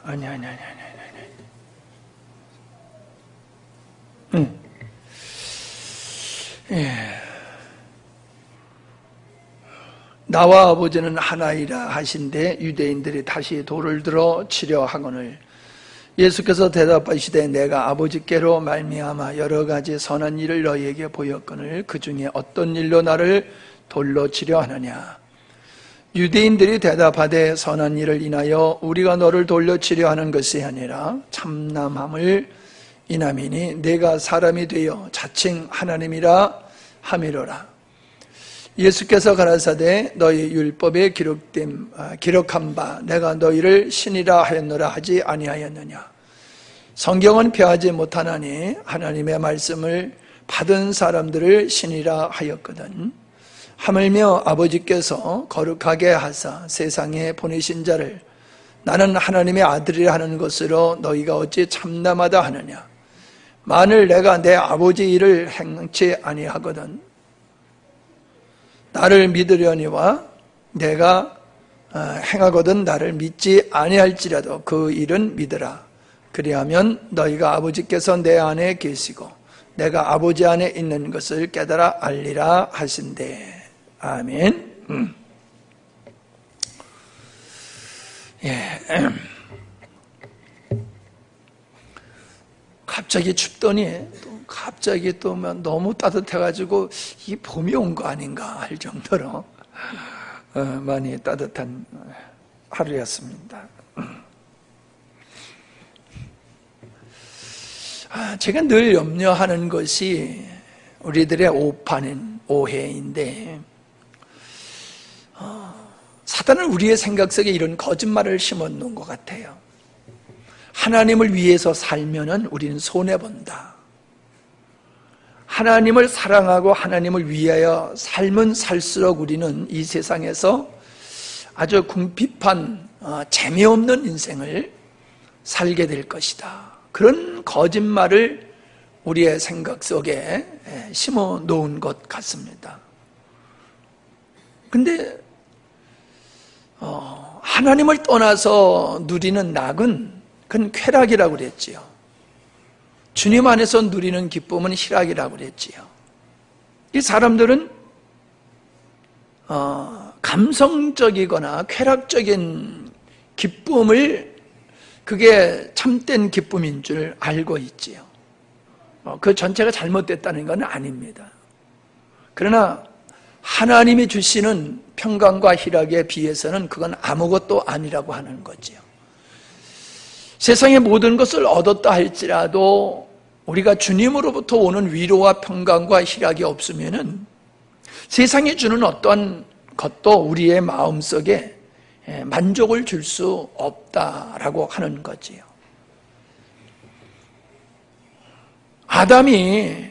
아니. 응. 예. 나와 아버지는 하나이라 하신데 유대인들이 다시 돌을 들어 치려 하거늘 예수께서 대답하시되 내가 아버지께로 말미암아 여러 가지 선한 일을 너희에게 보였거늘 그 중에 어떤 일로 나를 돌로 치려 하느냐. 유대인들이 대답하되 선한 일을 인하여 우리가 너를 돌려 치려 하는 것이 아니라 참남함을 인함이니 내가 사람이 되어 자칭 하나님이라 함이로라. 예수께서 가라사대 너희 율법에 기록한 바 내가 너희를 신이라 하였노라 하지 아니하였느냐. 성경은 폐하지 못하나니 하나님의 말씀을 받은 사람들을 신이라 하였거든. 하물며 아버지께서 거룩하게 하사 세상에 보내신 자를 나는 하나님의 아들이라 하는 것으로 너희가 어찌 참남하다 하느냐. 만일 내가 내 아버지 일을 행치 아니하거든 나를 믿으려니와 내가 행하거든 나를 믿지 아니할지라도 그 일은 믿으라. 그리하면 너희가 아버지께서 내 안에 계시고 내가 아버지 안에 있는 것을 깨달아 알리라 하신대. 아멘. 예. 갑자기 춥더니 갑자기 또 너무 따뜻해가지고 이 봄이 온 거 아닌가 할 정도로 많이 따뜻한 하루였습니다. 제가 늘 염려하는 것이 우리들의 오해인데 사단은 우리의 생각 속에 이런 거짓말을 심어놓은 것 같아요. 하나님을 위해서 살면은 우리는 손해본다. 하나님을 사랑하고 하나님을 위하여 살면 살수록 우리는 이 세상에서 아주 궁핍한 재미없는 인생을 살게 될 것이다. 그런 거짓말을 우리의 생각 속에 심어 놓은 것 같습니다. 근데 하나님을 떠나서 누리는 낙은 그건 쾌락이라고 그랬지요. 주님 안에서 누리는 기쁨은 희락이라고 그랬지요. 이 사람들은 감성적이거나 쾌락적인 기쁨을 그게 참된 기쁨인 줄 알고 있지요. 그 전체가 잘못됐다는 건 아닙니다. 그러나 하나님이 주시는 평강과 희락에 비해서는 그건 아무것도 아니라고 하는 거지요. 세상의 모든 것을 얻었다 할지라도 우리가 주님으로부터 오는 위로와 평강과 희락이 없으면은 세상이 주는 어떠한 것도 우리의 마음속에 만족을 줄 수 없다라고 하는 거지요. 아담이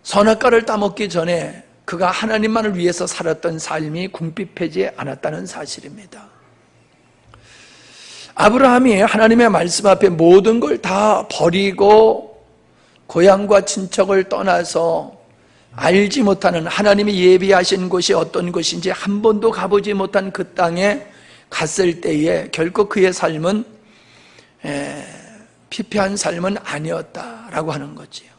선악과를 따먹기 전에 그가 하나님만을 위해서 살았던 삶이 궁핍하지 않았다는 사실입니다. 아브라함이 하나님의 말씀 앞에 모든 걸 다 버리고 고향과 친척을 떠나서 알지 못하는 하나님이 예비하신 곳이 어떤 곳인지 한 번도 가보지 못한 그 땅에 갔을 때에 결코 그의 삶은 피폐한 삶은 아니었다라고 하는 거지요.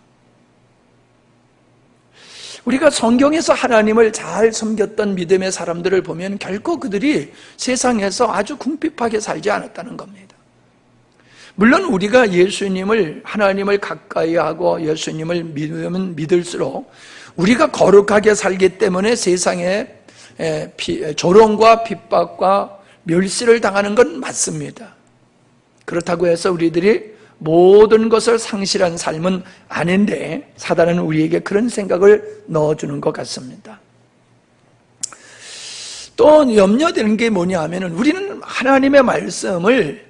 우리가 성경에서 하나님을 잘 섬겼던 믿음의 사람들을 보면 결코 그들이 세상에서 아주 궁핍하게 살지 않았다는 겁니다. 물론 우리가 예수님을 하나님을 가까이 하고 예수님을 믿으면 믿을수록 우리가 거룩하게 살기 때문에 세상에 조롱과 핍박과 멸시를 당하는 건 맞습니다. 그렇다고 해서 우리들이 모든 것을 상실한 삶은 아닌데 사단은 우리에게 그런 생각을 넣어주는 것 같습니다. 또 염려되는 게 뭐냐 하면은 우리는 하나님의 말씀을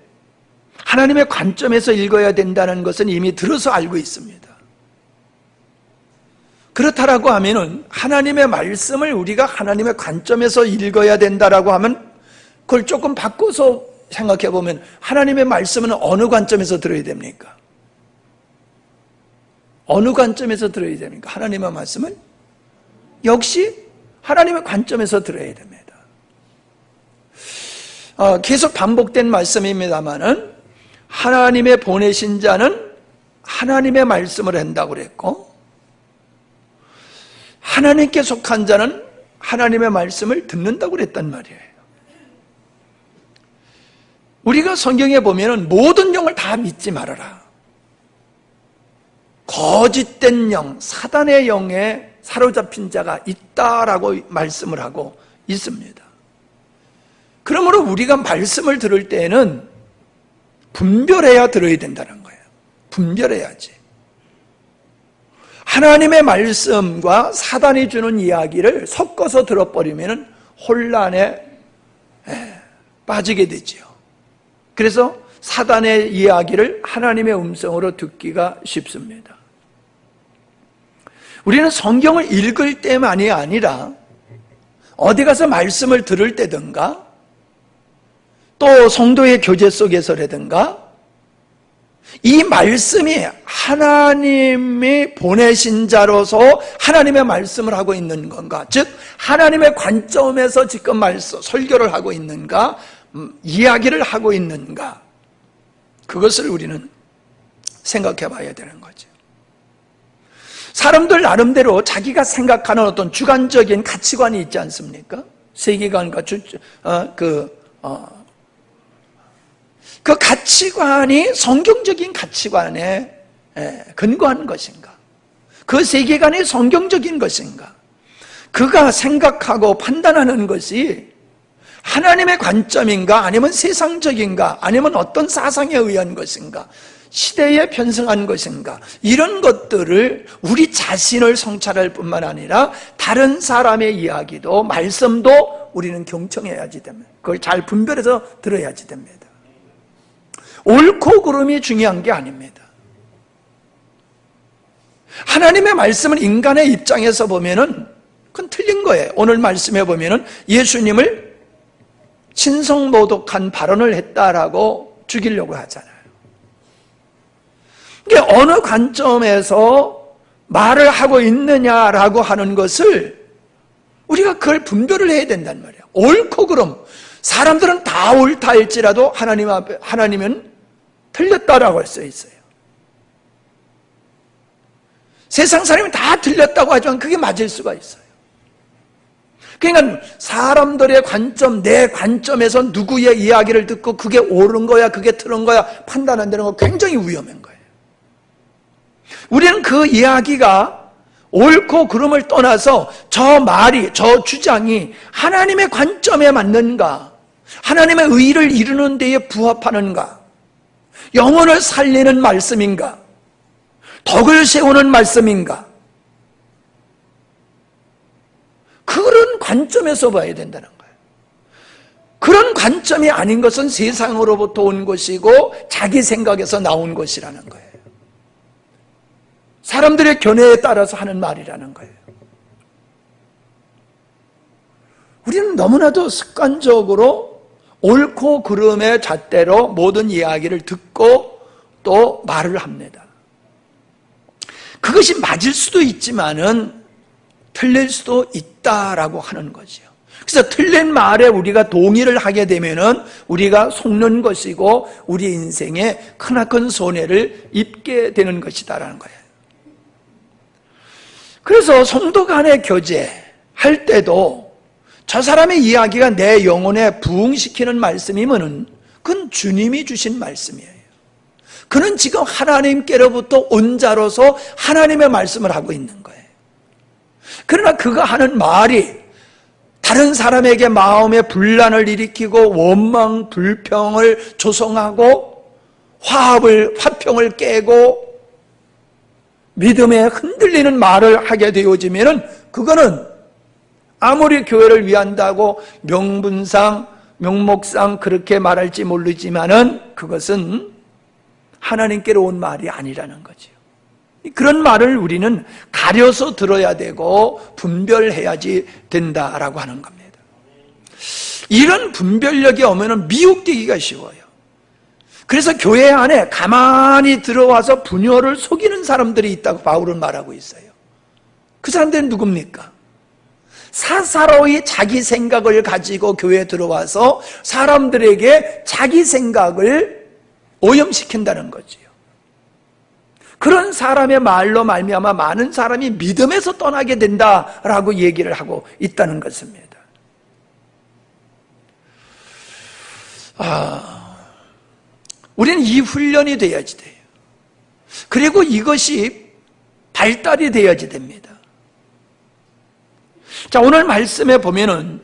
하나님의 관점에서 읽어야 된다는 것은 이미 들어서 알고 있습니다. 그렇다라고 하면은 하나님의 말씀을 우리가 하나님의 관점에서 읽어야 된다라고 하면 그걸 조금 바꿔서 생각해 보면 하나님의 말씀은 어느 관점에서 들어야 됩니까? 어느 관점에서 들어야 됩니까? 하나님의 말씀은 역시 하나님의 관점에서 들어야 됩니다. 계속 반복된 말씀입니다마는 하나님의 보내신 자는 하나님의 말씀을 한다고 그랬고, 하나님께 속한 자는 하나님의 말씀을 듣는다고 그랬단 말이에요. 우리가 성경에 보면은 모든 영을 다 믿지 말아라. 거짓된 영, 사단의 영에 사로잡힌 자가 있다라고 말씀을 하고 있습니다. 그러므로 우리가 말씀을 들을 때에는 분별해야 들어야 된다는 거예요. 분별해야지. 하나님의 말씀과 사단이 주는 이야기를 섞어서 들어버리면 혼란에 빠지게 되지요. 그래서 사단의 이야기를 하나님의 음성으로 듣기가 쉽습니다. 우리는 성경을 읽을 때만이 아니라 어디 가서 말씀을 들을 때든가 또 성도의 교제 속에서라든가 이 말씀이 하나님이 보내신 자로서 하나님의 말씀을 하고 있는 건가, 즉 하나님의 관점에서 지금 설교를 하고 있는가, 이야기를 하고 있는가, 그것을 우리는 생각해 봐야 되는 거죠. 사람들 자기가 생각하는 어떤 주관적인 가치관이 있지 않습니까? 세계관과 그 가치관이 성경적인 가치관에 근거한 것인가? 그 세계관이 성경적인 것인가? 그가 생각하고 판단하는 것이 하나님의 관점인가? 아니면 세상적인가? 아니면 어떤 사상에 의한 것인가? 시대에 편승한 것인가? 이런 것들을 우리 자신을 성찰할 뿐만 아니라 다른 사람의 이야기도 말씀도 우리는 경청해야지 됩니다. 그걸 잘 분별해서 들어야지 됩니다. 옳고 그름이 중요한 게 아닙니다. 하나님의 말씀은 인간의 입장에서 보면은 그건 틀린 거예요. 오늘 말씀해 보면은 예수님을 신성모독한 발언을 했다라고 죽이려고 하잖아요. 이게 어느 관점에서 말을 하고 있느냐라고 하는 것을 우리가 그걸 분별을 해야 된단 말이에요. 옳고 그름. 사람들은 다 옳다 할지라도 하나님은 틀렸다라고 써 있어요. 세상 사람이 다 틀렸다고 하지만 그게 맞을 수가 있어요. 그러니까 사람들의 관점, 내 관점에서 누구의 이야기를 듣고 그게 옳은 거야, 그게 틀린 거야 판단한다는 건 굉장히 위험한 거예요. 우리는 그 이야기가 옳고 그름을 떠나서 저 말이, 저 주장이 하나님의 관점에 맞는가, 하나님의 의를 이루는 데에 부합하는가, 영혼을 살리는 말씀인가, 덕을 세우는 말씀인가, 그런 관점에서 봐야 된다는 거예요. 그런 관점이 아닌 것은 세상으로부터 온 것이고 자기 생각에서 나온 것이라는 거예요. 사람들의 견해에 따라서 하는 말이라는 거예요. 우리는 너무나도 습관적으로 옳고 그름의 잣대로 모든 이야기를 듣고 또 말을 합니다. 그것이 맞을 수도 있지만은 틀릴 수도 있다라고 하는 거죠. 그래서 틀린 말에 우리가 동의를 하게 되면은 우리가 속는 것이고 우리 인생에 크나큰 손해를 입게 되는 것이다라는 거예요. 그래서 성도 간의 교제할 때도 저 사람의 이야기가 내 영혼에 부응시키는 말씀이면은 그건 주님이 주신 말씀이에요. 그는 지금 하나님께로부터 온 자로서 하나님의 말씀을 하고 있는 거예요. 그러나 그가 하는 말이 다른 사람에게 마음의 분란을 일으키고 원망, 불평을 조성하고 화평을 깨고 믿음에 흔들리는 말을 하게 되어지면은 그거는 아무리 교회를 위한다고 명분상, 명목상 그렇게 말할지 모르지만은 그것은 하나님께로 온 말이 아니라는 거죠. 그런 말을 우리는 가려서 들어야 되고 분별해야지 된다라고 하는 겁니다. 이런 분별력이 오면은 미혹되기가 쉬워요. 그래서 교회 안에 가만히 들어와서 부녀를 속이는 사람들이 있다고 바울은 말하고 있어요. 그 사람들은 누굽니까? 사사로이 자기 생각을 가지고 교회에 들어와서 사람들에게 자기 생각을 오염시킨다는 거지요. 그런 사람의 말로 말미암아 많은 사람이 믿음에서 떠나게 된다라고 얘기를 하고 있다는 것입니다. 우리는 이 훈련이 돼야지 돼요. 그리고 이것이 발달이 돼야지 됩니다. 자, 오늘 말씀에 보면은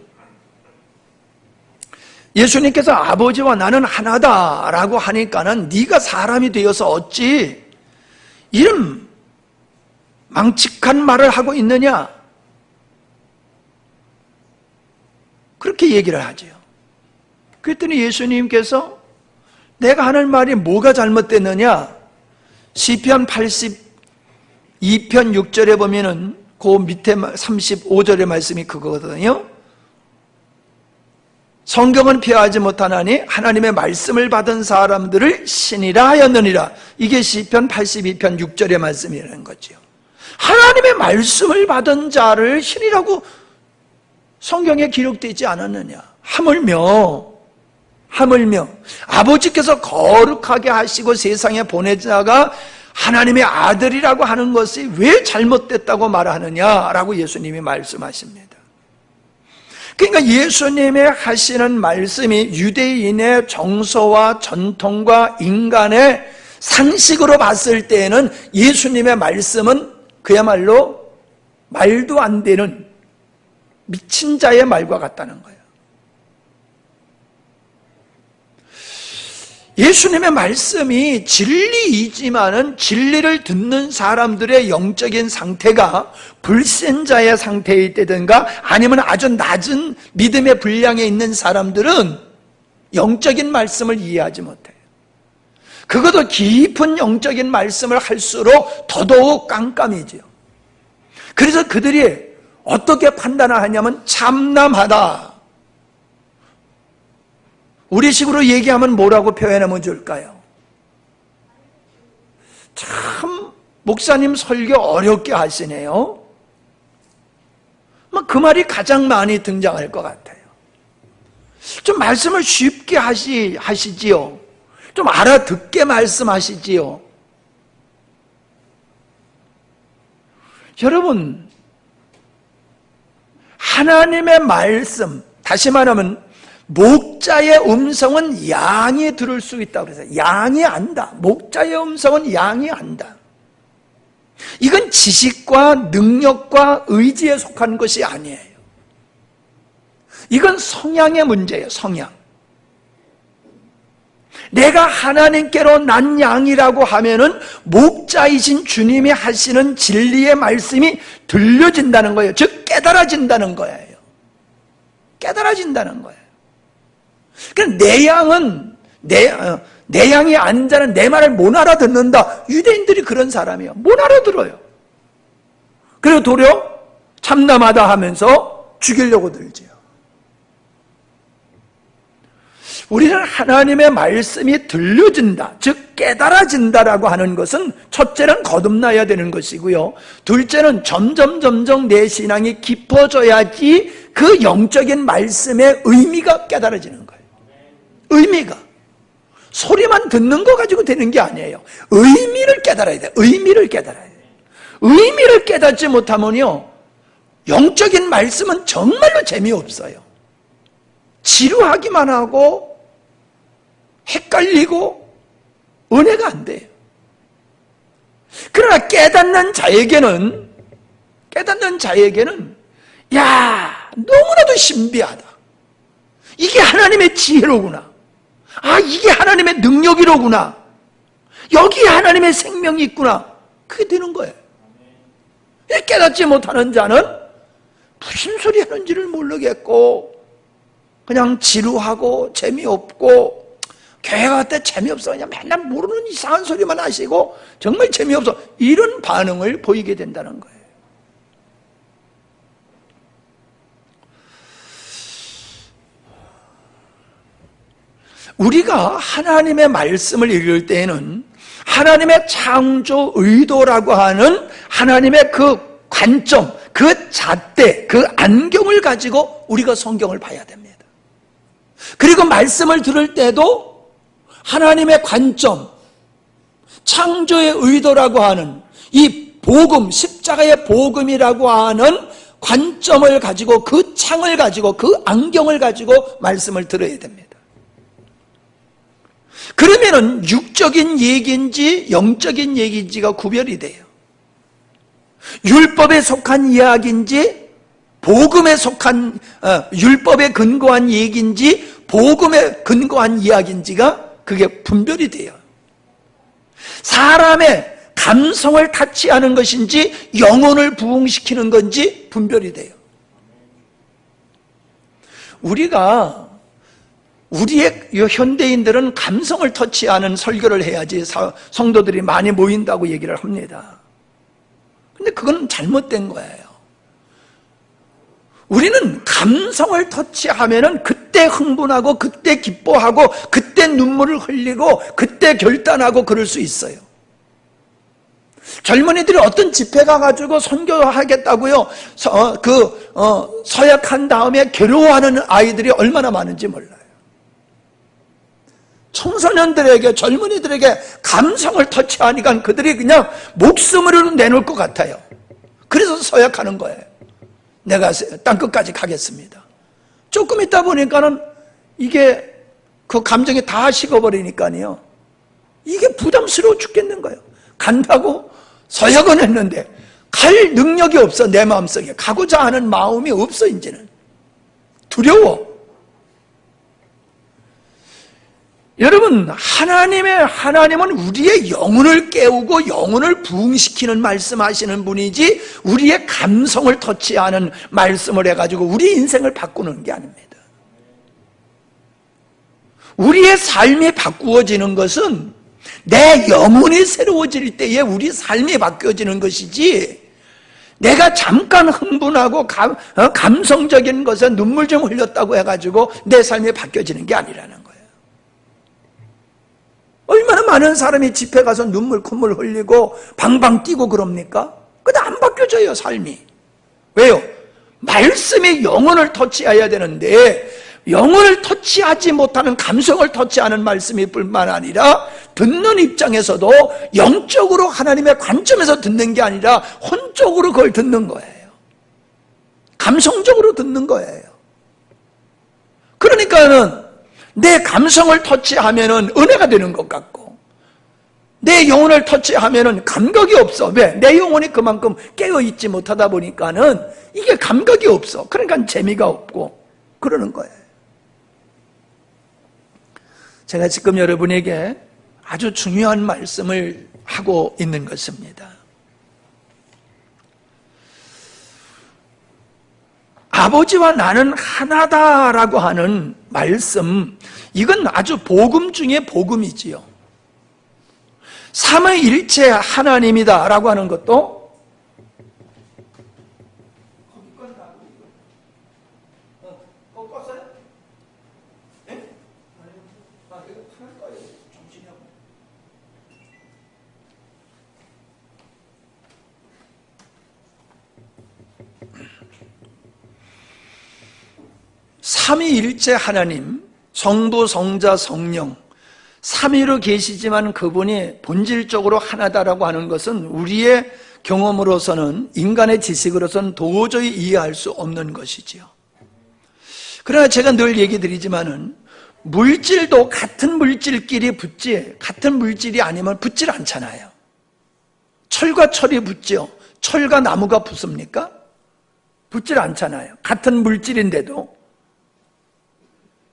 예수님께서 아버지와 나는 하나다라고 하니까는 네가 사람이 되어서 어찌 이런 망측한 말을 하고 있느냐? 그렇게 얘기를 하죠. 그랬더니 예수님께서 내가 하는 말이 뭐가 잘못됐느냐? 시편 82편 6절에 보면은 그 밑에 35절의 말씀이 그거거든요. 성경은 폐하지 못하나니 하나님의 말씀을 받은 사람들을 신이라 하였느니라. 이게 시편 82편 6절의 말씀이라는 거죠. 하나님의 말씀을 받은 자를 신이라고 성경에 기록되지 않았느냐? 하물며 아버지께서 거룩하게 하시고 세상에 보내자가 하나님의 아들이라고 하는 것이 왜 잘못됐다고 말하느냐라고 예수님이 말씀하십니다. 그러니까 예수님의 하시는 말씀이 유대인의 정서와 전통과 인간의 상식으로 봤을 때에는 예수님의 말씀은 그야말로 말도 안 되는 미친 자의 말과 같다는 거예요. 예수님의 말씀이 진리이지만은 진리를 듣는 사람들의 영적인 상태가 불신자의 상태일 때든가 아니면 아주 낮은 믿음의 분량에 있는 사람들은 영적인 말씀을 이해하지 못해요. 그것도 깊은 영적인 말씀을 할수록 더더욱 깜깜해져요. 그래서 그들이 어떻게 판단을 하냐면 참남하다. 우리식으로 얘기하면 뭐라고 표현하면 좋을까요? 참 목사님 설교 어렵게 하시네요. 그 말이 가장 많이 등장할 것 같아요. 좀 말씀을 쉽게 하시지요. 좀 알아듣게 말씀하시지요. 여러분, 하나님의 말씀, 다시 말하면 목자의 음성은 양이 들을 수 있다고 그래서 양이 안다. 목자의 음성은 양이 안다. 이건 지식과 능력과 의지에 속한 것이 아니에요. 이건 성향의 문제예요. 성향. 내가 하나님께로 난 양이라고 하면은 목자이신 주님이 하시는 진리의 말씀이 들려진다는 거예요. 즉 깨달아진다는 거예요. 깨달아진다는 거예요. 그러니까 내 양은 내 양이 아닌 자는 내 말을 못 알아듣는다. 유대인들이 그런 사람이에요. 못 알아들어요. 그리고 도리어 참남하다 하면서 죽이려고 들지요. 우리는 하나님의 말씀이 들려진다, 즉 깨달아진다라고 하는 것은 첫째는 거듭나야 되는 것이고요. 둘째는 점점 내 신앙이 깊어져야지 그 영적인 말씀의 의미가 깨달아지는 거예요. 의미가. 소리만 듣는 거 가지고 되는 게 아니에요. 의미를 깨달아야 돼요. 의미를 깨달아야 돼요. 의미를 깨닫지 못하면요, 영적인 말씀은 정말로 재미없어요. 지루하기만 하고 헷갈리고 은혜가 안 돼요. 그러나 깨닫는 자에게는 야, 너무나도 신비하다. 이게 하나님의 지혜로구나. 아, 이게 하나님의 능력이로구나. 여기에 하나님의 생명이 있구나. 그게 되는 거예요. 깨닫지 못하는 자는 무슨 소리 하는지를 모르겠고 그냥 지루하고 재미없고 교회 갈 때 재미없어. 그냥 맨날 모르는 이상한 소리만 하시고 정말 재미없어. 이런 반응을 보이게 된다는 거예요. 우리가 하나님의 말씀을 읽을 때에는 하나님의 창조 의도라고 하는 하나님의 그 관점, 그 그 잣대, 그 안경을 가지고 우리가 성경을 봐야 됩니다. 그리고 말씀을 들을 때도 하나님의 관점, 창조의 의도라고 하는 이 복음, 십자가의 복음이라고 하는 관점을 가지고, 그 창을 가지고, 그 안경을 가지고 말씀을 들어야 됩니다. 그러면은 육적인 얘기인지 영적인 얘기인지가 구별이 돼요. 율법에 속한 이야기인지 복음에 속한, 율법에 근거한 얘기인지 복음에 근거한 이야기인지가 그게 분별이 돼요. 사람의 감성을 타치하는 것인지 영혼을 부흥시키는 건지 분별이 돼요. 우리의 현대인들은 감성을 터치하는 설교를 해야지 성도들이 많이 모인다고 얘기를 합니다. 근데 그건 잘못된 거예요. 우리는 감성을 터치하면은 그때 흥분하고, 그때 기뻐하고, 그때 눈물을 흘리고, 그때 결단하고 그럴 수 있어요. 젊은이들이 어떤 집회 가가지고 선교하겠다고요, 서약한 다음에 괴로워하는 아이들이 얼마나 많은지 몰라요. 청소년들에게, 젊은이들에게 감성을 터치하니까 그들이 그냥 목숨으로 내놓을 것 같아요. 그래서 서약하는 거예요. 내가 땅끝까지 가겠습니다. 조금 있다 보니까는 이게 그 감정이 다 식어버리니까요, 이게 부담스러워 죽겠는 거예요. 간다고 서약은 했는데 갈 능력이 없어. 내 마음속에 가고자 하는 마음이 없어. 이제는 두려워. 여러분, 하나님은 우리의 영혼을 깨우고 영혼을 부흥시키는 말씀하시는 분이지, 우리의 감성을 터치하는 말씀을 해가지고 우리 인생을 바꾸는 게 아닙니다. 우리의 삶이 바꾸어지는 것은 내 영혼이 새로워질 때에 우리 삶이 바뀌어지는 것이지, 내가 잠깐 흥분하고 감성적인 것에 눈물 좀 흘렸다고 해가지고 내 삶이 바뀌어지는 게 아니라는 거예요. 얼마나 많은 사람이 집회 가서 눈물 콧물 흘리고 방방 뛰고 그럽니까? 근데 안 바뀌어져요, 삶이. 왜요? 말씀이 영혼을 터치해야 되는데, 영혼을 터치하지 못하는, 감성을 터치하는 말씀이 뿐만 아니라 듣는 입장에서도 영적으로 하나님의 관점에서 듣는 게 아니라 혼적으로 그걸 듣는 거예요. 감성적으로 듣는 거예요. 그러니까는 내 감성을 터치하면은 은혜가 되는 것 같고, 내 영혼을 터치하면은 감각이 없어. 왜? 내 영혼이 그만큼 깨어있지 못하다 보니까는 이게 감각이 없어. 그러니까 재미가 없고 그러는 거예요. 제가 지금 여러분에게 아주 중요한 말씀을 하고 있는 것입니다. 아버지와 나는 하나다라고 하는 말씀, 이건 아주 복음 중에 복음이지요. 삼위일체 하나님이다 라고 하는 것도 삼위일체 하나님, 성부, 성자, 성령, 삼위로 계시지만 그분이 본질적으로 하나다라고 하는 것은 우리의 경험으로서는, 인간의 지식으로서는 도저히 이해할 수 없는 것이지요. 그러나 제가 늘 얘기 드리지만은, 물질도 같은 물질끼리 붙지, 같은 물질이 아니면 붙질 않잖아요. 철과 철이 붙죠. 철과 나무가 붙습니까? 붙질 않잖아요. 같은 물질인데도.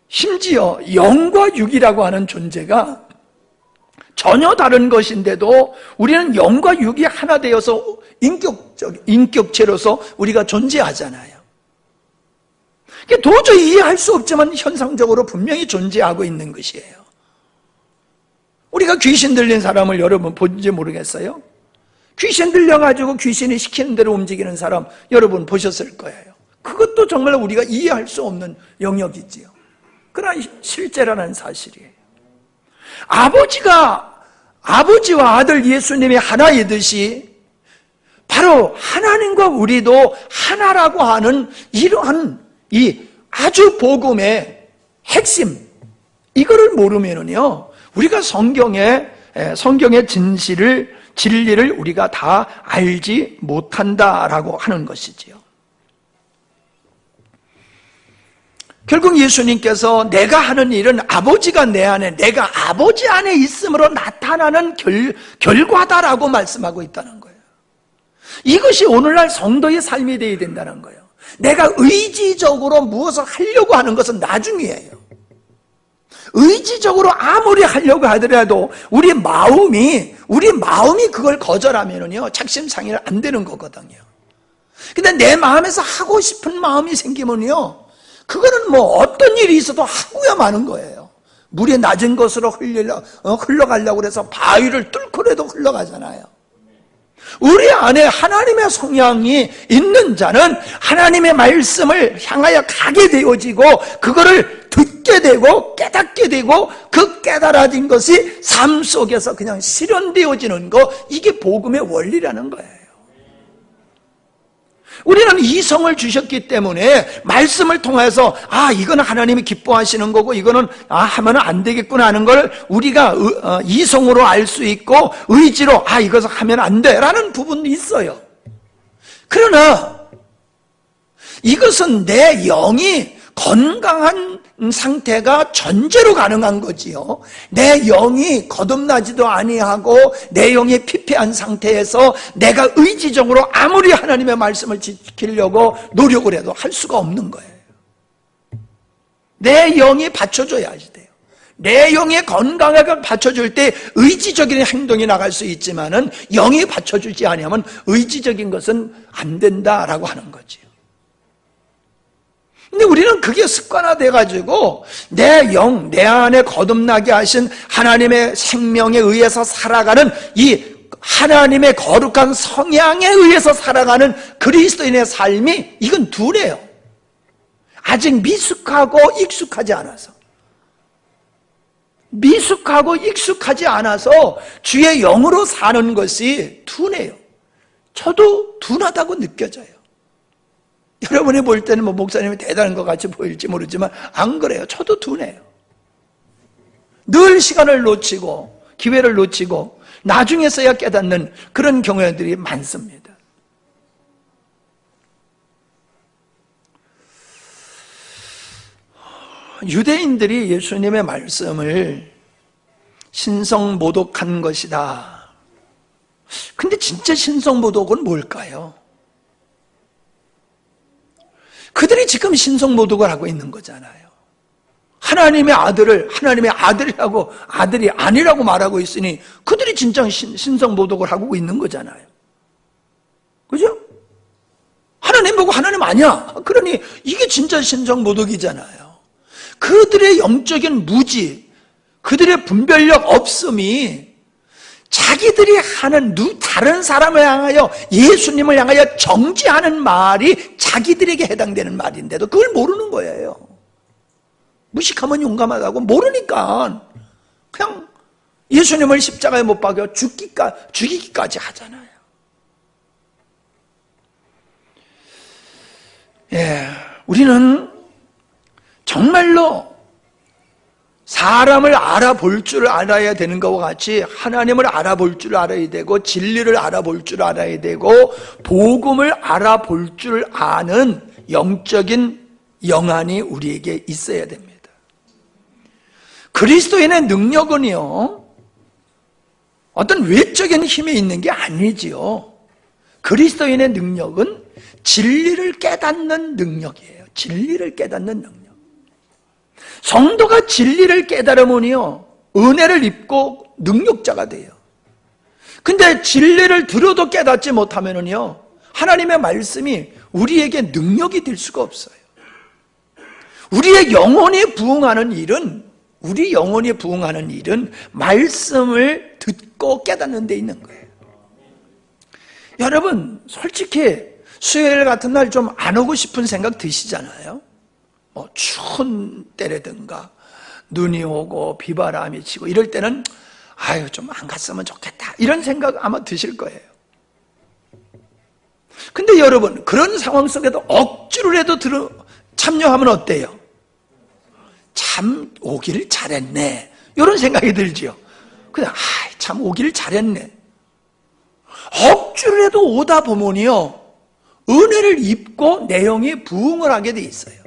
심지어 영과 육이라고 하는 존재가 전혀 다른 것인데도 우리는 영과 육이 하나 되어서 인격체로서 우리가 존재하잖아요. 이게 도저히 이해할 수 없지만 현상적으로 분명히 존재하고 있는 것이에요. 우리가 귀신 들린 사람을 여러분 본지 모르겠어요? 귀신 들려가지고 귀신이 시키는 대로 움직이는 사람 여러분 보셨을 거예요. 그것도 정말 우리가 이해할 수 없는 영역이지요. 그러나 실제라는 사실이에요. 아버지와 아들 예수님이 하나이듯이 바로 하나님과 우리도 하나라고 하는 이러한 이 아주 복음의 핵심, 이거를 모르면은요, 우리가 성경의 진리를 우리가 다 알지 못한다라고 하는 것이지요. 결국 예수님께서 내가 하는 일은 아버지가 내 안에, 내가 아버지 안에 있음으로 나타나는 결과다라고 말씀하고 있다는 거예요. 이것이 오늘날 성도의 삶이 되어야 된다는 거예요. 내가 의지적으로 무엇을 하려고 하는 것은 나중이에요. 의지적으로 아무리 하려고 하더라도 우리 마음이 그걸 거절하면은요, 작심삼일 안 되는 거거든요. 근데 내 마음에서 하고 싶은 마음이 생기면요, 그거는 뭐 어떤 일이 있어도 하고야 마는 거예요. 물이 낮은 곳으로 흘러가려고 해서 바위를 뚫고라도 흘러가잖아요. 우리 안에 하나님의 성향이 있는 자는 하나님의 말씀을 향하여 가게 되어지고, 그거를 듣게 되고 깨닫게 되고, 그 깨달아진 것이 삶 속에서 그냥 실현되어지는 거, 이게 복음의 원리라는 거예요. 우리는 이성을 주셨기 때문에 말씀을 통해서 이거는 하나님이 기뻐하시는 거고, 이거는 하면 안 되겠구나 하는 걸 우리가 이성으로 알 수 있고, 의지로 이것을 하면 안 돼 라는 부분도 있어요. 그러나 이것은 내 영이 건강한 상태가 전제로 가능한 거지요. 내 영이 거듭나지도 아니하고 내 영이 피폐한 상태에서 내가 의지적으로 아무리 하나님의 말씀을 지키려고 노력을 해도 할 수가 없는 거예요. 내 영이 받쳐줘야지 돼요. 내 영이 건강하게 받쳐줄 때 의지적인 행동이 나갈 수 있지만은, 영이 받쳐주지 아니하면 의지적인 것은 안 된다라고 하는 거지요. 근데 우리는 그게 습관화돼가지고 내 영, 내 안에 거듭나게 하신 하나님의 생명에 의해서 살아가는, 이 하나님의 거룩한 성향에 의해서 살아가는 그리스도인의 삶이, 이건 둘이에요. 아직 미숙하고 익숙하지 않아서. 미숙하고 익숙하지 않아서 주의 영으로 사는 것이 둔해요. 저도 둔하다고 느껴져요. 여러분이 볼 때는 목사님이 대단한 것 같이 보일지 모르지만 안 그래요. 저도 둔해요. 늘 시간을 놓치고 기회를 놓치고 나중에서야 깨닫는 그런 경우들이 많습니다. 유대인들이 예수님의 말씀을 신성모독한 것이다. 근데 진짜 신성모독은 뭘까요? 그들이 지금 신성모독을 하고 있는 거잖아요. 하나님의 아들을 하나님의 아들이라고, 아들이 아니라고 말하고 있으니 그들이 진짜 신성모독을 하고 있는 거잖아요. 그죠? 하나님 보고 하나님 아니야. 그러니 이게 진짜 신성모독이잖아요. 그들의 영적인 무지, 그들의 분별력 없음이 자기들이 하는 다른 사람을 향하여, 예수님을 향하여 정죄하는 말이 자기들에게 해당되는 말인데도 그걸 모르는 거예요. 무식하면 용감하다고 모르니까 그냥 예수님을 십자가에 못 박여 죽이기까지 하잖아요. 우리는 정말로 사람을 알아볼 줄 알아야 되는 것과 같이 하나님을 알아볼 줄 알아야 되고, 진리를 알아볼 줄 알아야 되고, 복음을 알아볼 줄 아는 영적인 영안이 우리에게 있어야 됩니다. 그리스도인의 능력은요, 어떤 외적인 힘이 있는 게 아니지요. 그리스도인의 능력은 진리를 깨닫는 능력이에요. 진리를 깨닫는 능력. 성도가 진리를 깨달으면요, 은혜를 입고 능력자가 돼요. 근데 진리를 들어도 깨닫지 못하면요, 하나님의 말씀이 우리에게 능력이 될 수가 없어요. 우리의 영혼이 부응하는 일은, 말씀을 듣고 깨닫는 데 있는 거예요. 여러분, 솔직히 수요일 같은 날 좀 안 오고 싶은 생각 드시잖아요. 추운 때라든가 눈이 오고 비바람이 치고 이럴 때는 좀 안 갔으면 좋겠다, 이런 생각 아마 드실 거예요. 근데 여러분, 그런 상황 속에도 억지로라도 참여하면 어때요? 참 오기를 잘했네, 이런 생각이 들지요. 그냥 참 오기를 잘했네. 억지로라도 오다 보면요, 은혜를 입고 내용이 부응을 하게 돼 있어요.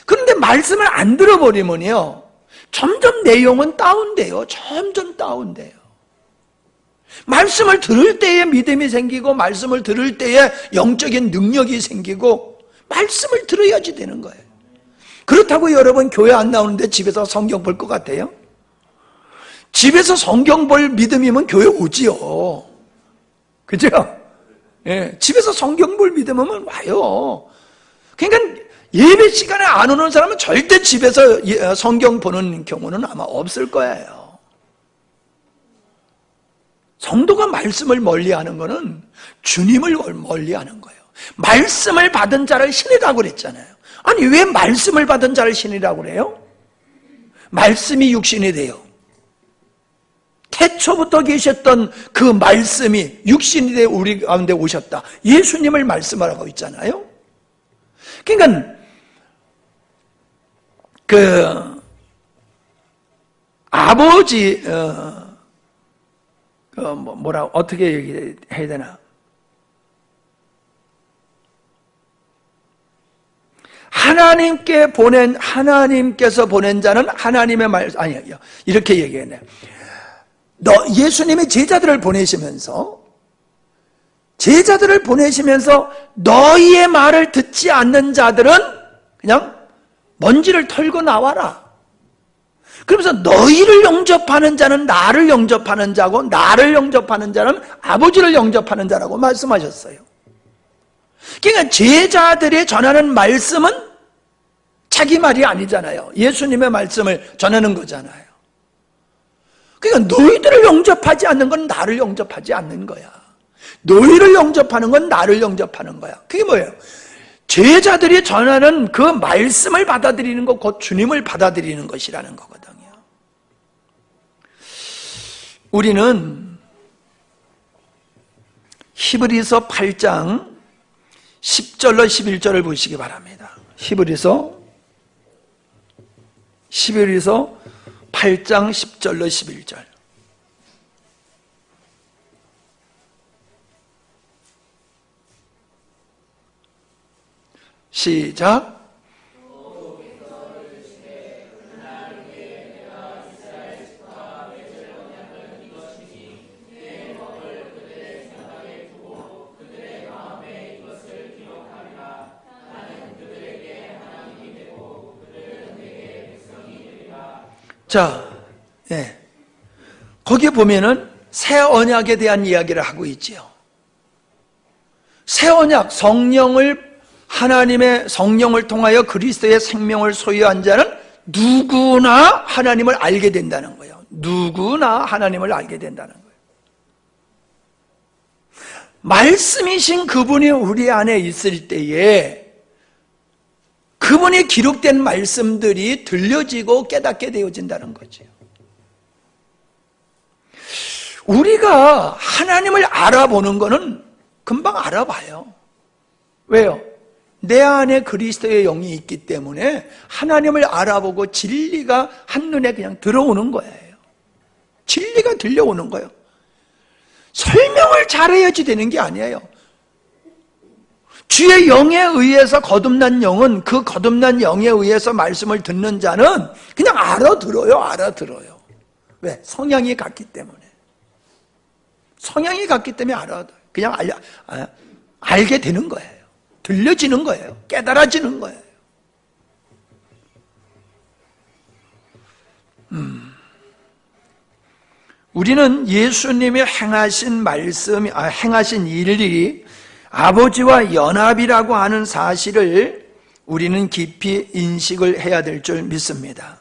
그런데 말씀을 안 들어버리면요, 점점 내용은 다운돼요. 점점 다운돼요. 말씀을 들을 때에 믿음이 생기고, 말씀을 들을 때에 영적인 능력이 생기고, 말씀을 들어야지 되는 거예요. 그렇다고 여러분 교회 안 나오는데 집에서 성경 볼 것 같아요? 집에서 성경 볼 믿음이면 교회 오지요. 그죠? 예, 집에서 성경 볼 믿음이면 와요. 그러니까 예배 시간에 안 오는 사람은 절대 집에서 성경 보는 경우는 아마 없을 거예요. 성도가 말씀을 멀리하는 것은 주님을 멀리하는 거예요. 말씀을 받은 자를 신이라고 그랬잖아요. 아니, 왜 말씀을 받은 자를 신이라고 그래요? 말씀이 육신이 돼요. 태초부터 계셨던 그 말씀이 육신이 되어 우리 가운데 오셨다. 예수님을 말씀하라고 있잖아요. 그러니까 아버지 어떻게 얘기해야 되나? 하나님께서 보낸 자는 하나님의 아니요, 이렇게 얘기했네. 예수님이 제자들을 보내시면서 너희의 말을 듣지 않는 자들은 그냥 먼지를 털고 나와라. 그러면서 너희를 영접하는 자는 나를 영접하는 자고, 나를 영접하는 자는 아버지를 영접하는 자라고 말씀하셨어요. 그러니까 제자들이 전하는 말씀은 자기 말이 아니잖아요. 예수님의 말씀을 전하는 거잖아요. 그러니까 너희들을 영접하지 않는 건 나를 영접하지 않는 거야. 너희를 영접하는 건 나를 영접하는 거야. 그게 뭐예요? 제자들이 전하는 그 말씀을 받아들이는 것, 곧 주님을 받아들이는 것이라는 거거든요. 우리는 히브리서 8장 10절로 11절을 보시기 바랍니다. 히브리서 8장 10절로 11절. 시작. 자, 예. 거기에 보면은 새 언약에 대한 이야기를 하고 있지요. 새 언약, 하나님의 성령을 통하여 그리스도의 생명을 소유한 자는 누구나 하나님을 알게 된다는 거예요. 누구나 하나님을 알게 된다는 거예요. 말씀이신 그분이 우리 안에 있을 때에 그분이 기록된 말씀들이 들려지고 깨닫게 되어진다는 거죠. 우리가 하나님을 알아보는 것은 금방 알아봐요. 왜요? 내 안에 그리스도의 영이 있기 때문에 하나님을 알아보고 진리가 한눈에 그냥 들어오는 거예요. 진리가 들려오는 거예요. 설명을 잘해야지 되는 게 아니에요. 주의 영에 의해서 거듭난 영은 그 거듭난 영에 의해서 말씀을 듣는 자는 그냥 알아들어요. 왜? 성향이 같기 때문에. 성향이 같기 때문에 그냥 알게 되는 거예요. 들려지는 거예요. 깨달아지는 거예요. 우리는 예수님이 행하신 일이 아버지와 연합이라고 하는 사실을 우리는 깊이 인식을 해야 될 줄 믿습니다.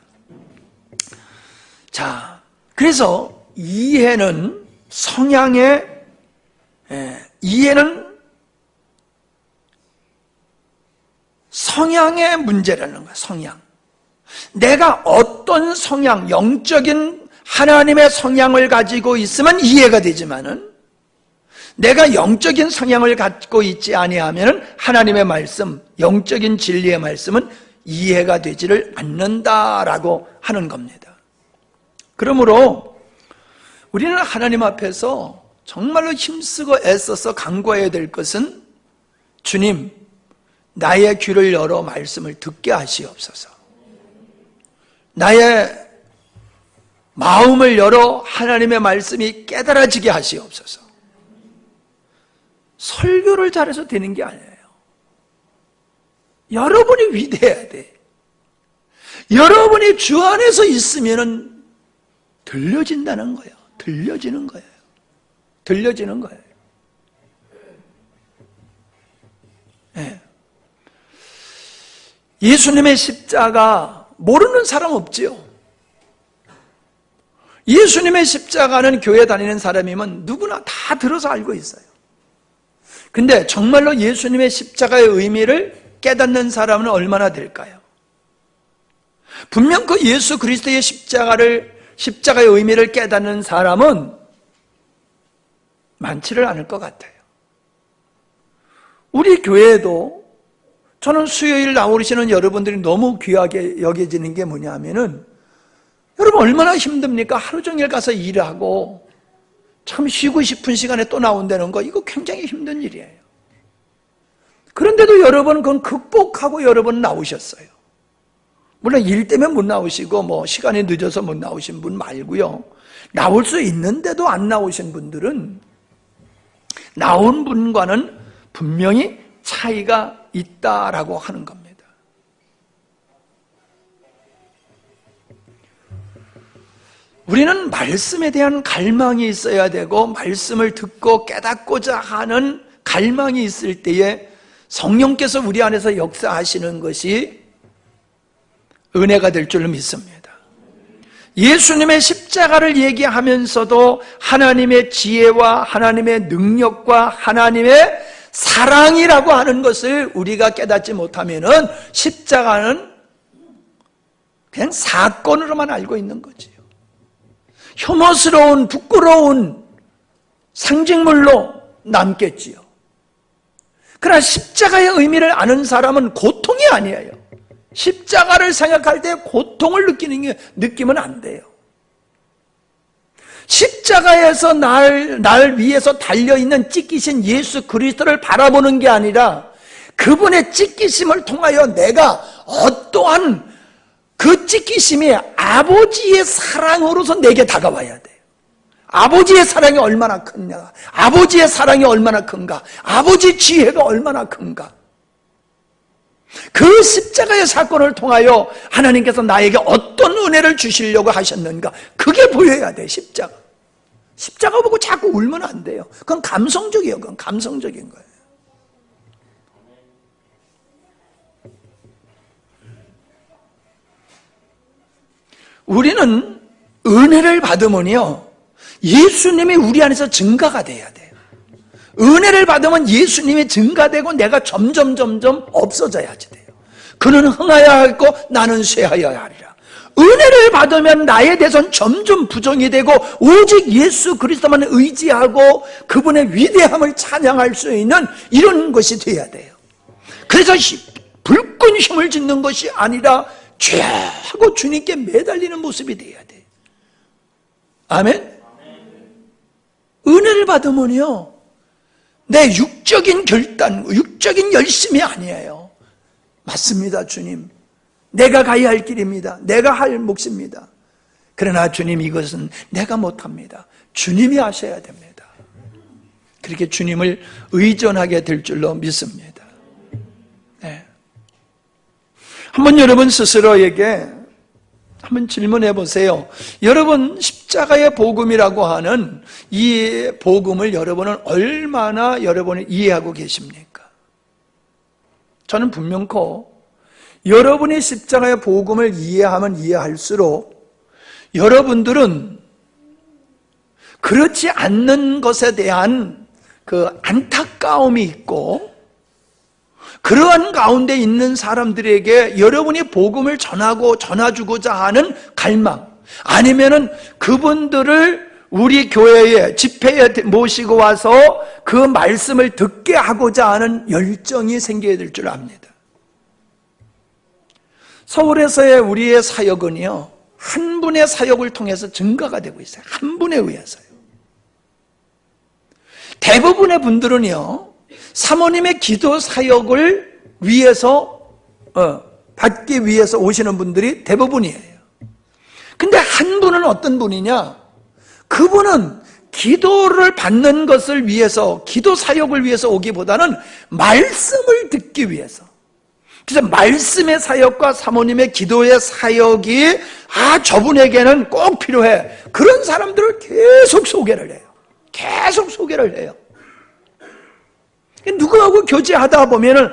자, 그래서 이해는 성향의 문제라는 거야. 성향. 내가 어떤 성향, 영적인 하나님의 성향을 가지고 있으면 이해가 되지만은 내가 영적인 성향을 갖고 있지 아니하면 하나님의 말씀, 영적인 진리의 말씀은 이해가 되지를 않는다라고 하는 겁니다. 그러므로 우리는 하나님 앞에서 정말로 힘쓰고 애써서 간구해야 될 것은 주님, 나의 귀를 열어 말씀을 듣게 하시옵소서. 나의 마음을 열어 하나님의 말씀이 깨달아지게 하시옵소서. 설교를 잘해서 되는 게 아니에요. 여러분이 위대해야 돼. 여러분이 주 안에서 있으면 들려진다는 거예요. 들려지는 거예요. 들려지는 거예요. 네. 예수님의 십자가 모르는 사람 없지요. 예수님의 십자가는 교회 다니는 사람이면 누구나 다 들어서 알고 있어요. 근데 정말로 예수님의 십자가의 의미를 깨닫는 사람은 얼마나 될까요? 분명 그 예수 그리스도의 십자가의 의미를 깨닫는 사람은 많지를 않을 것 같아요. 우리 교회에도 저는 수요일 나오시는 여러분들이 너무 귀하게 여겨지는 게 뭐냐면은 여러분 얼마나 힘듭니까? 하루 종일 가서 일하고 참 쉬고 싶은 시간에 또 나온다는 거 이거 굉장히 힘든 일이에요. 그런데도 여러분 그건 극복하고 여러분 나오셨어요. 물론 일 때문에 못 나오시고 뭐 시간이 늦어서 못 나오신 분 말고요. 나올 수 있는데도 안 나오신 분들은 나온 분과는 분명히 차이가 있다라고 하는 겁니다. 우리는 말씀에 대한 갈망이 있어야 되고 말씀을 듣고 깨닫고자 하는 갈망이 있을 때에 성령께서 우리 안에서 역사하시는 것이 은혜가 될 줄로 믿습니다. 예수님의 십자가를 얘기하면서도 하나님의 지혜와 하나님의 능력과 하나님의 사랑이라고 하는 것을 우리가 깨닫지 못하면은 십자가는 그냥 사건으로만 알고 있는 거지요. 혐오스러운 부끄러운 상징물로 남겠지요. 그러나 십자가의 의미를 아는 사람은 고통이 아니에요. 십자가를 생각할 때 고통을 느끼면 안 돼요. 십자가에서 날 위해서 달려있는 찢기신 예수 그리스도를 바라보는 게 아니라 그분의 찢기심을 통하여 내가 어떠한 그 찢기심이 아버지의 사랑으로서 내게 다가와야 돼요. 아버지의 사랑이 얼마나 크냐, 아버지의 사랑이 얼마나 큰가, 아버지의 지혜가 얼마나 큰가. 그 십자가의 사건을 통하여 하나님께서 나에게 어떤 은혜를 주시려고 하셨는가, 그게 보여야 돼. 십자가 보고 자꾸 울면 안 돼요. 그건 감성적이에요. 그건 감성적인 거예요. 우리는 은혜를 받으면요, 예수님이 우리 안에서 증가가 돼야 돼요. 은혜를 받으면 예수님이 증가되고 내가 점점 없어져야지 돼요. 그는 흥하여야 하고 나는 쇠하여야 하리라. 은혜를 받으면 나에 대해서는 점점 부정이 되고 오직 예수 그리스도만 의지하고 그분의 위대함을 찬양할 수 있는 이런 것이 돼야 돼요. 그래서 불끈 힘을 짓는 것이 아니라 죄하고 주님께 매달리는 모습이 돼야 돼요. 아멘? 은혜를 받으면요, 내 육적인 결단, 육적인 열심이 아니에요. 맞습니다, 주님. 내가 가야 할 길입니다. 내가 할 몫입니다. 그러나 주님, 이것은 내가 못합니다. 주님이 하셔야 됩니다. 그렇게 주님을 의존하게 될 줄로 믿습니다. 네. 한번 여러분 스스로에게 한번 질문해 보세요. 여러분, 십자가의 복음이라고 하는 이 복음을 여러분은 얼마나 여러분이 이해하고 계십니까? 저는 분명코 여러분이 십자가의 복음을 이해하면 이해할수록 여러분들은 그렇지 않는 것에 대한 그 안타까움이 있고, 그러한 가운데 있는 사람들에게 여러분이 복음을 전하주고자 하는 갈망, 아니면은 그분들을 우리 교회에 집회에 모시고 와서 그 말씀을 듣게 하고자 하는 열정이 생겨야 될 줄 압니다. 서울에서의 우리의 사역은요, 한 분의 사역을 통해서 증가가 되고 있어요. 한 분에 의해서요. 대부분의 분들은요, 사모님의 기도 사역을 위해서 받기 위해서 오시는 분들이 대부분이에요. 근데 한 분은 어떤 분이냐? 그분은 기도를 받는 것을 위해서, 기도 사역을 위해서 오기보다는 말씀을 듣기 위해서. 그래서 말씀의 사역과 사모님의 기도의 사역이 저분에게는 꼭 필요해. 그런 사람들을 계속 소개를 해요. 계속 소개를 해요. 누구하고 교제하다 보면은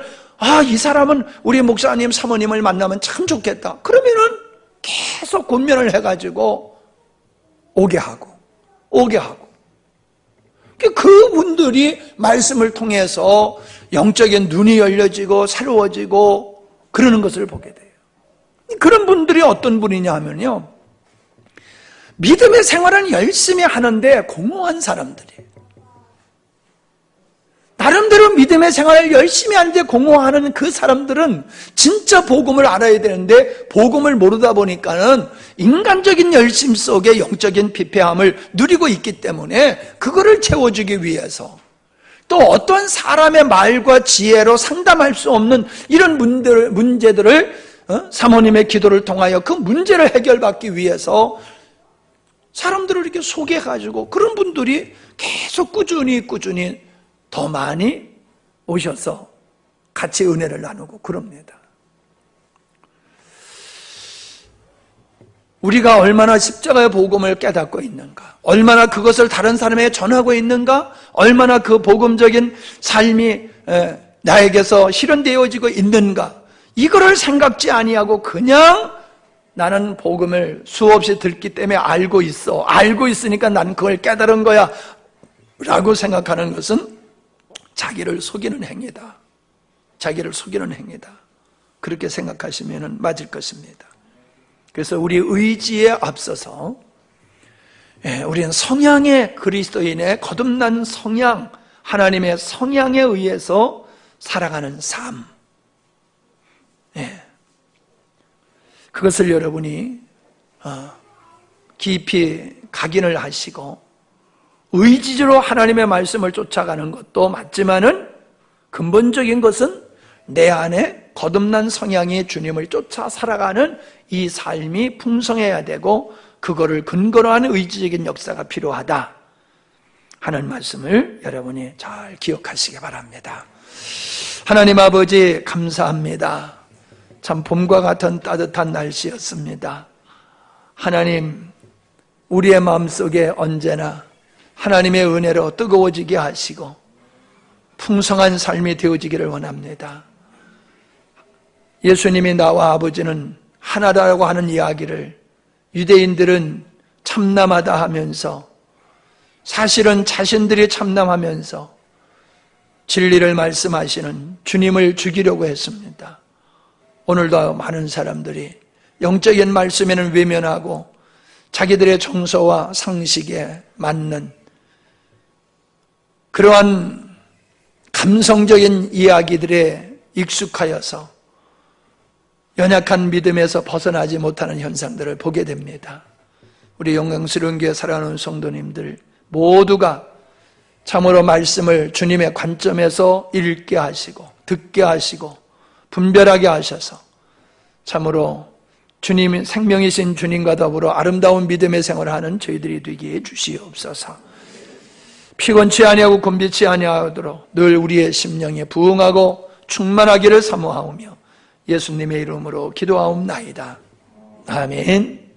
이 사람은 우리 목사님, 사모님을 만나면 참 좋겠다. 그러면은 계속 권면을 해가지고 오게 하고. 그분들이 말씀을 통해서 영적인 눈이 열려지고 새로워지고 그러는 것을 보게 돼요. 그런 분들이 어떤 분이냐 하면요, 믿음의 생활은 열심히 하는데 공허한 사람들이에요. 나름대로 믿음의 생활을 열심히 하는데 공허하는 그 사람들은 진짜 복음을 알아야 되는데 복음을 모르다 보니까는 인간적인 열심 속에 영적인 피폐함을 누리고 있기 때문에 그거를 채워주기 위해서, 또 어떤 사람의 말과 지혜로 상담할 수 없는 이런 문제들을 사모님의 기도를 통하여 그 문제를 해결받기 위해서 사람들을 이렇게 소개해가지고 그런 분들이 계속 꾸준히 더 많이 오셔서 같이 은혜를 나누고 그럽니다. 우리가 얼마나 십자가의 복음을 깨닫고 있는가, 얼마나 그것을 다른 사람에게 전하고 있는가, 얼마나 그 복음적인 삶이 나에게서 실현되어지고 있는가, 이거를 생각지 아니하고 그냥 나는 복음을 수없이 듣기 때문에 알고 있으니까 난 그걸 깨달은 거야 라고 생각하는 것은 자기를 속이는 행위다. 그렇게 생각하시면 맞을 것입니다. 그래서 우리 의지에 앞서서 우리는 성향의 그리스도인의 거듭난 성향, 하나님의 성향에 의해서 살아가는 삶, 그것을 여러분이 깊이 각인을 하시고 의지로 하나님의 말씀을 쫓아가는 것도 맞지만은 근본적인 것은 내 안에 거듭난 성향이 주님을 쫓아 살아가는 이 삶이 풍성해야 되고 그거를 근거로 한 의지적인 역사가 필요하다 하는 말씀을 여러분이 잘 기억하시기 바랍니다. 하나님 아버지 감사합니다. 참 봄과 같은 따뜻한 날씨였습니다. 하나님, 우리의 마음속에 언제나 하나님의 은혜로 뜨거워지게 하시고 풍성한 삶이 되어지기를 원합니다. 예수님이 나와 아버지는 하나라고 하는 이야기를 유대인들은 참남하다 하면서, 사실은 자신들이 참남하면서 진리를 말씀하시는 주님을 죽이려고 했습니다. 오늘도 많은 사람들이 영적인 말씀에는 외면하고 자기들의 정서와 상식에 맞는 그러한 감성적인 이야기들에 익숙하여서 연약한 믿음에서 벗어나지 못하는 현상들을 보게 됩니다. 우리 영광스러운 교회 살아가는 성도님들 모두가 참으로 말씀을 주님의 관점에서 읽게 하시고 듣게 하시고 분별하게 하셔서 참으로 주님, 생명이신 주님과 더불어 아름다운 믿음의 생활을 하는 저희들이 되게 해 주시옵소서. 피곤치 아니하고 곤비치 아니하도록 늘 우리의 심령에 부응하고 충만하기를 사모하오며 예수님의 이름으로 기도하옵나이다. 아멘.